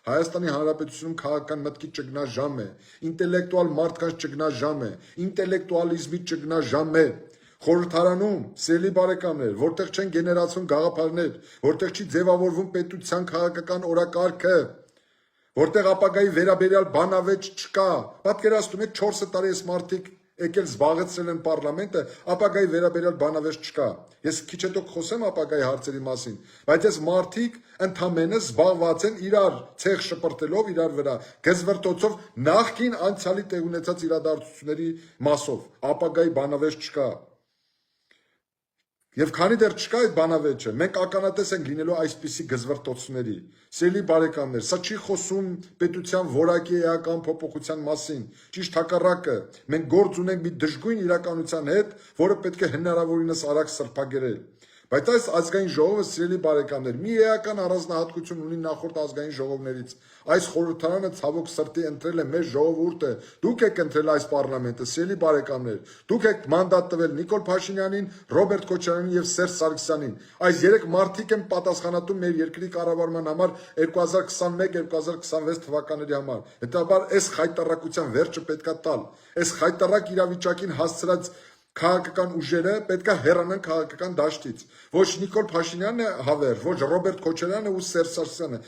Հայաստանի Հանրապետությունում քաղաքական մտքի ճգնաժամ է, ինտելեկտուալ մարդկանց ճգնաժամ է, ինտելեկտուալիզմի ճգնաժամ է։ Խորհրդարանում, սիրելի բարեկամներ, որտեղ չեն գեներացվում գաղափարներ, որտեղ չի ձևավորվում պետության քաղաքական օրակարգը, որտեղ ապագայի վերաբերյալ բանավեճ չկա։ Պատկերացնում եք 4 տարի այս մարդիկ եկել զբաղեցրել են պարլամենտը, ապագայի վերաբերյալ բանավեճ չկա։ Ես քիչ հետո խոսեմ ապագայի հարցերի մասին, բայց այս մարդիկ ընդամենը զբաղված են իրար ցեղ շպրտելով իրար վրա, գզվրտոցով նախքին անցյալի տեղ ունեցած իրադարձությունների մասով, ապագայի բանավեճ չկա։ Եվ քանի դեռ չկա այդ բանավեճը, մենք ականատես ենք լինելու այսպիսի գզվրտոցների։ Սիրելի բարեկամներ, սա չի խոսում պետության որակի էական փոփոխության մասին, ճիշտ հակառակը, մենք գործ ունենք մի դժգույն իրականության հետ, որը պետք է հնարավորինս արագ սրբագերել։ Բայց այս ազգային ժողովը, սիրելի բարեկամներ, մի էական առանձնահատկություն ունի նախորդ ազգային ժողովներից։ Այս խորհրդարանը ցավոք սրտի ընտրել է մեր ժողովուրդը։ Դուք եք ընտրել այս պարլամենտը, սիրելի բարեկամներ։ Դուք եք մանդատ տվել Նիկոլ Փաշինյանին, Ռոբերտ Քոչարյանին եւ Սերժ Սարգսյանին։ Այս երեք մարդիկ են պատասխանատու մեր երկրի կառավարման համար 2021-2026 թվականների համար։ Հետաբար այս խայտարակության վերջը պետքա տալ։ Այս խայտարակ իրավիճակին հասցրած քաղաքական ուժերը պետք է հեռանան քաղաքական դաշտից։ Ոչ Նիկոլ Փաշինյանն է հավեր, ոչ Ռոբերտ Քոչարյանը ու Սերժ Սարգսյանը։